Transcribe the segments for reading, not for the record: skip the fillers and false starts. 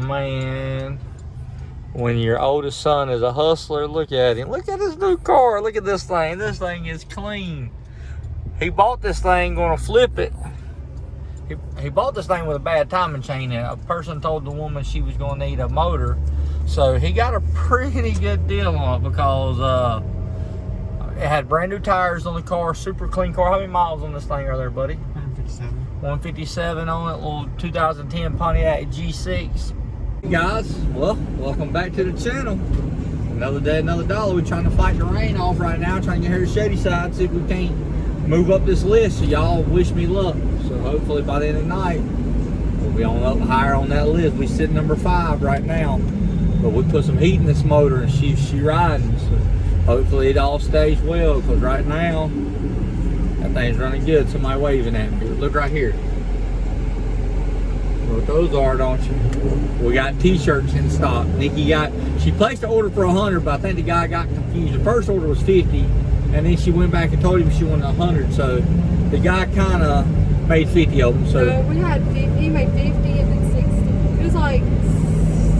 man. When your oldest son is a hustler, look at him. Look at his new car. Look at this thing. This thing is clean. He bought this thing, gonna flip it. He bought this thing with a bad timing chain, and a person told the woman she was gonna need a motor. So he got a pretty good deal on it because it had brand new tires on the car, super clean car. How many miles on this thing are there, buddy? 157. 157 on it, little 2010 Pontiac G6. Hey guys, well, welcome back to the channel. Another day, another dollar. We're trying to fight the rain off right now, trying to get here to Shadyside, see if we can't move up this list. So y'all wish me luck. So hopefully by the end of the night, we'll be on up higher on that list. We sit number 5 right now, but we put some heat in this motor and she riding. So hopefully it all stays well, because right now that thing's running good. Somebody waving at me. Look right here. What those are, don't you? We got t-shirts in stock. She placed the order for 100, but I think the guy got confused. The first order was 50, and then she went back and told him she wanted 100. So the guy kind of made 50 of them. So we had 50. He made 50 and then 60. It was like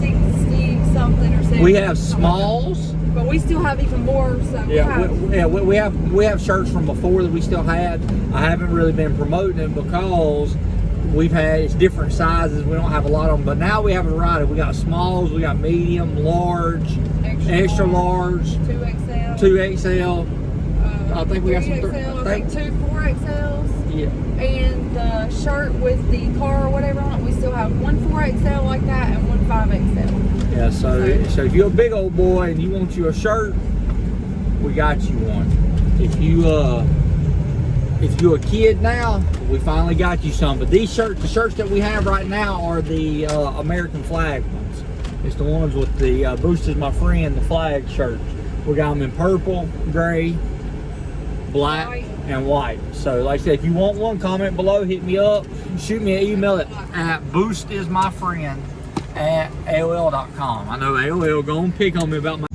60 something or 70. we have smalls. But we still have even more. So we have shirts from before that we still had. I haven't really been promoting them because it's different sizes. We don't have a lot of them, but now we have a variety. We got smalls, we got medium, large, extra large, 2XL, 2XL. I think we got some 3XL, I think 2 4XLs. Yeah. And the shirt with the car or whatever on it, we still have 1 4XL like that and 1 5XL. Yeah. So if you're a big old boy and you want you a shirt, we got you one. If you're a kid now, we finally got you some. But these shirts, the shirts that we have right now are the American flag ones. It's the ones with the Boostismyfriend, the flag shirts. We got them in purple, gray, black, and white. So like I said, if you want one, comment below, hit me up, shoot me an email at boostismyfriend@AOL.com. I know AOL gonna pick on me about my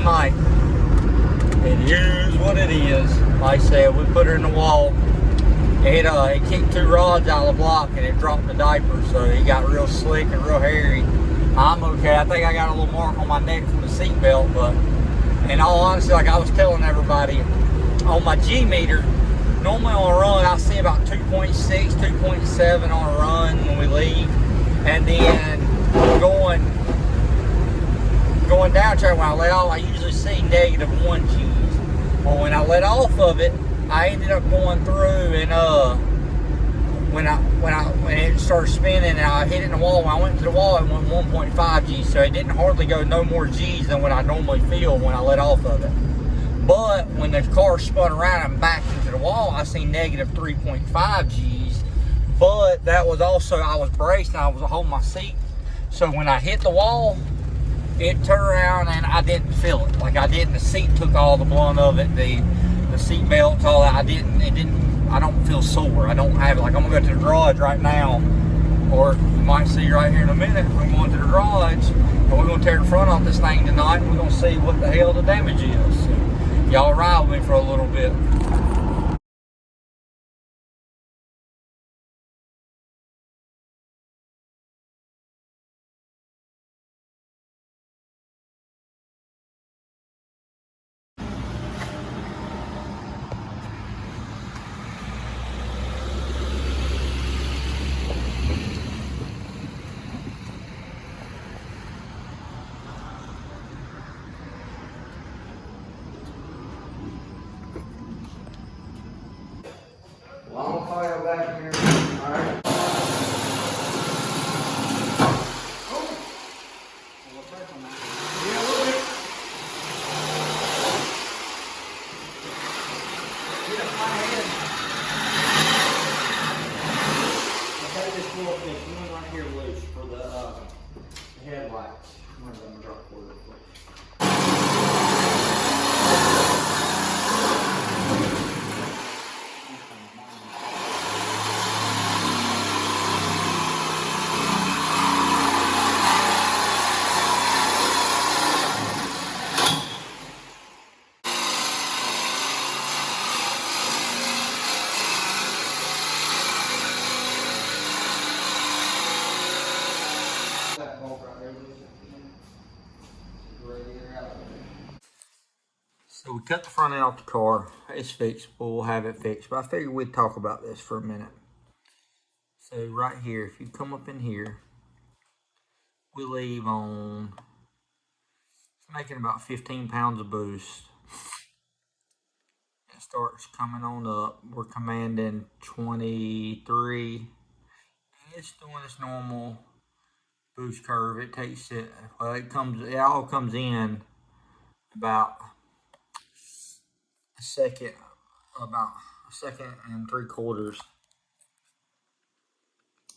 night. It is what it is. Like I said, we put her in the wall. It kicked 2 rods out of the block and it dropped the diaper, so it got real slick and real hairy. I'm okay. I think I got a little mark on my neck from the seat belt, but in all honesty, like I was telling everybody, on my G meter, normally on a run, I see about 2.6, 2.7 on a run when we leave. And then going down track, when I let off, I usually see -1 G's. Well, when I let off of it, I ended up going through, and when it started spinning and I hit it in the wall, when I went to the wall, it went 1.5 G's, so it didn't hardly go no more G's than what I normally feel when I let off of it. But when the car spun around and backed into the wall, I seen -3.5 G's. But that was also, I was braced and I was holding my seat. So when I hit the wall, it turned around and I didn't feel it. Like the seat took all the blunt of it, the seat belts, all that. I don't feel sore. I don't have it. Like I'm gonna go to the garage right now, or you might see right here in a minute, I'm going to the garage and we're gonna tear the front off this thing tonight and we're gonna see what the hell the damage is. So, y'all ride with me for a little bit. Well, I'm gonna call you back here. All right. Right here loose for the headlights. I'm gonna drop for real quick. That bolt right there, so we cut the front end off the car. It's fixed. We'll have it fixed. But I figured we'd talk about this for a minute. So right here, if you come up in here, we leave on, it's making about 15 pounds of boost. It starts coming on up. We're commanding 23. It's doing its normal boost curve. It takes it, well, it all comes in about about a second and 3/4,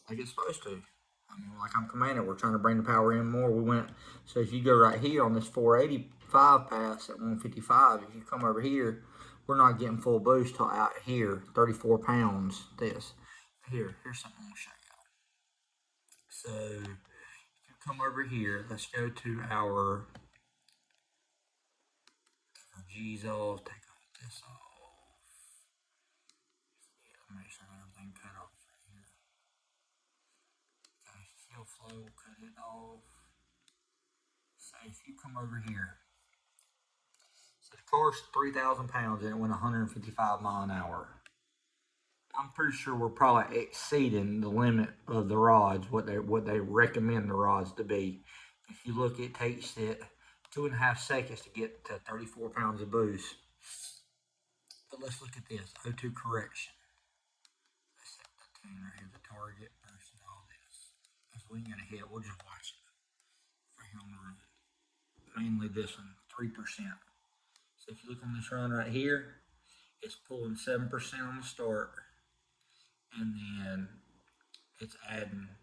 like it's supposed to. I mean, like I'm commanding, we're trying to bring the power in more. So if you go right here on this 485 pass at 155, if you come over here, we're not getting full boost till out here, 34 pounds, here's something I'm gonna show you. So if you come over here, let's go to our G's off, take this off. Yeah, make sure everything cut off right here. Okay, fuel flow, cut it off. So if you come over here, so the car's 3,000 pounds and it went 155 miles an hour. I'm pretty sure we're probably exceeding the limit of the rods, what they recommend the rods to be. If you look, it takes it 2.5 seconds to get to 34 pounds of boost. But let's look at this, O2 correction. Let's set the tune right here, the target versus all this. If we ain't gonna hit, we'll just watch it right here on the road. Mainly this one, 3%. So if you look on this run right here, it's pulling 7% on the start, and then it's adding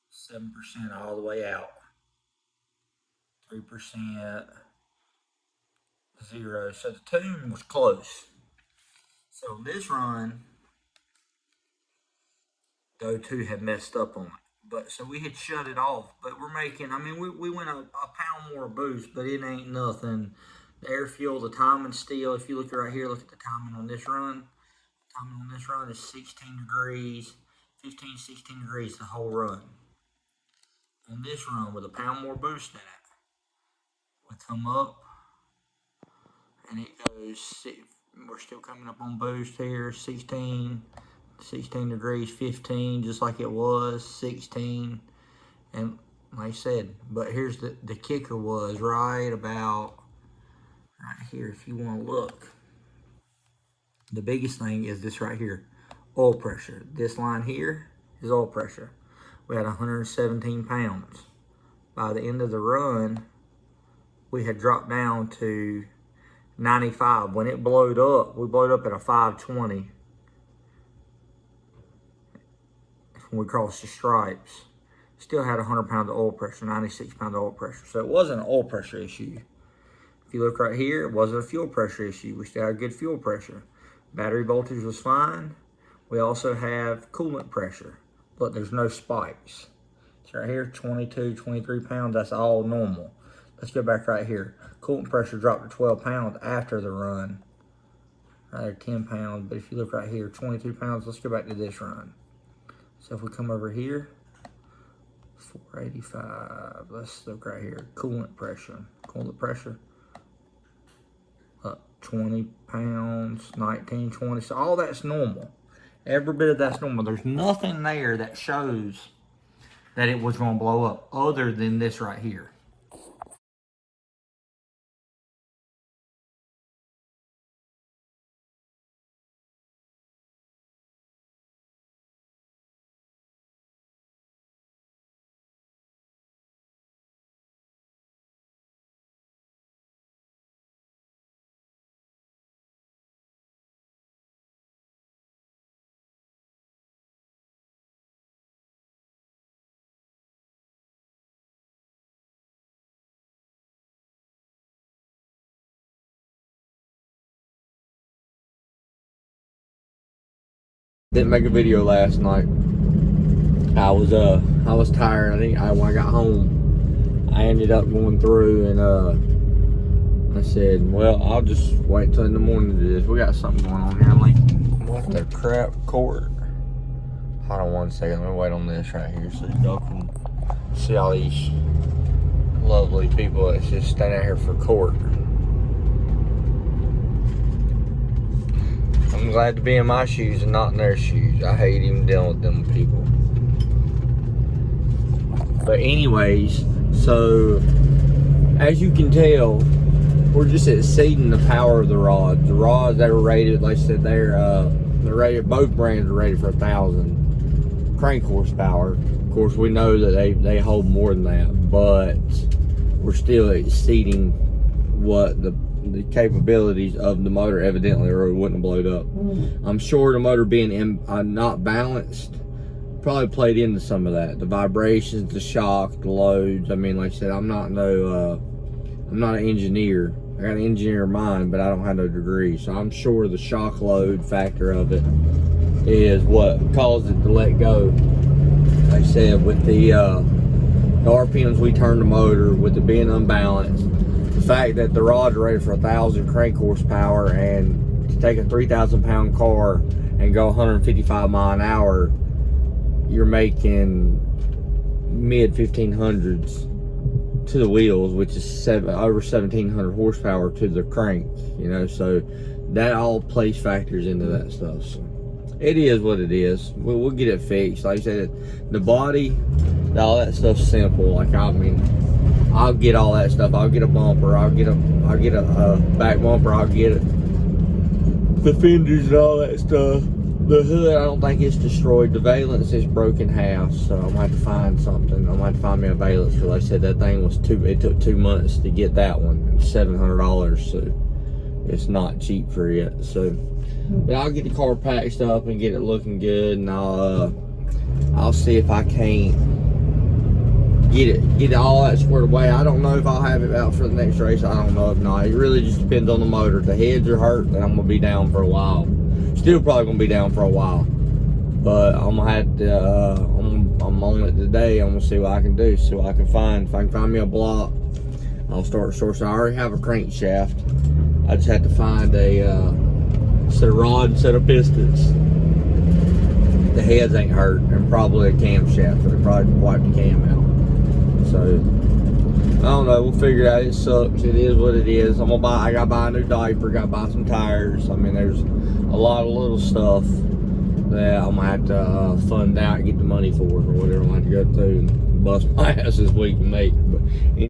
7% all the way out. 3%, 0. So the tune was close. So this run, the O2 had messed up on it. But so we had shut it off. But we're making, I mean, we went a pound more boost, but it ain't nothing. The air fuel, the timing still, if you look right here, look at the timing on this run. Timing on this run is 16 degrees, 15, 16 degrees the whole run. On this run with a pound more boost in it, we come up and it goes, we're still coming up on boost here, 16 degrees, 15, just like it was, 16. And like I said, but here's the kicker was right about right here, if you want to look. The biggest thing is this right here, oil pressure. This line here is oil pressure. We had 117 pounds. By the end of the run, we had dropped down to 95. When it blowed up, we blowed up at a 520. When we crossed the stripes, still had 100 pounds of oil pressure, 96 pounds of oil pressure. So it wasn't an oil pressure issue. If you look right here, it wasn't a fuel pressure issue. We still had good fuel pressure. Battery voltage was fine. We also have coolant pressure. Look, there's no spikes. It's right here, 22, 23 pounds. That's all normal. Let's go back right here. Coolant pressure dropped to 12 pounds after the run. Right there, 10 pounds. But if you look right here, 22 pounds. Let's go back to this run. So if we come over here, 485. Let's look right here. Coolant pressure. Coolant pressure. 20 pounds, 19, 20. So all that's normal. Every bit of that's normal. There's nothing there that shows that it was going to blow up other than this right here. Didn't make a video last night. I was tired. When I got home, I ended up going through and I said, well, I'll just wait till in the morning to do this. We got something going on here, Lincoln. What the crap court? Hold on one second. Let me wait on this right here so y'all can see all these lovely people that's just standing out here for court. I'm glad to be in my shoes and not in their shoes. I hate even dealing with them people. But anyways, so as you can tell, we're just exceeding the power of the rods. The rods that are rated, like I said, they're rated. Both brands are rated for 1,000 crank horsepower. Of course, we know that they hold more than that, but we're still exceeding what the capabilities of the motor evidently, or it wouldn't have blown up. I'm sure the motor being not balanced probably played into some of that. The vibrations, the shock, the loads. I mean, like I said, I'm not an engineer. I got an engineer mind, but I don't have no degree. So I'm sure the shock load factor of it is what caused it to let go. Like I said, with the RPMs we turned the motor, with it being unbalanced, the fact that the rods are rated for 1,000 crank horsepower, and to take a 3,000 pound car and go 155 mile an hour, you're making mid 1500s to the wheels, which is over 1,700 horsepower to the crank, you know, so that all plays factors into that stuff. So it is what it is. We'll get it fixed. Like I said, the body, all that stuff's simple. Like, I mean, I'll get all that stuff. I'll get a bumper. I'll get a back bumper. I'll get the fenders and all that stuff. The hood, I don't think it's destroyed. The valence is broken half, so I'm gonna have to find something. I'm gonna have to find me a valence, because like I said, that thing was it took 2 months to get that one. It's $700, so it's not cheap for it. So, but I'll get the car patched up and get it looking good, and I'll see if I can't get all that squared away. I don't know if I'll have it out for the next race. I don't know if not. It really just depends on the motor. If the heads are hurt, then I'm gonna be down for a while. Still probably gonna be down for a while, but I'm gonna have to. I'm I'm on it today. I'm gonna see what I can do, see what I can find. If I can find me a block, I'll start sourcing. I already have a crankshaft. I just had to find a set of rod and set of pistons. The heads ain't hurt, and probably a camshaft, but they probably wipe the cam out. So I don't know, we'll figure it out. It sucks. It is what it is. I gotta buy a new diaper, gotta buy some tires. I mean, there's a lot of little stuff that I'm gonna have to fund out and get the money for it or whatever. I'm gonna have to go through and bust my ass this week and make. But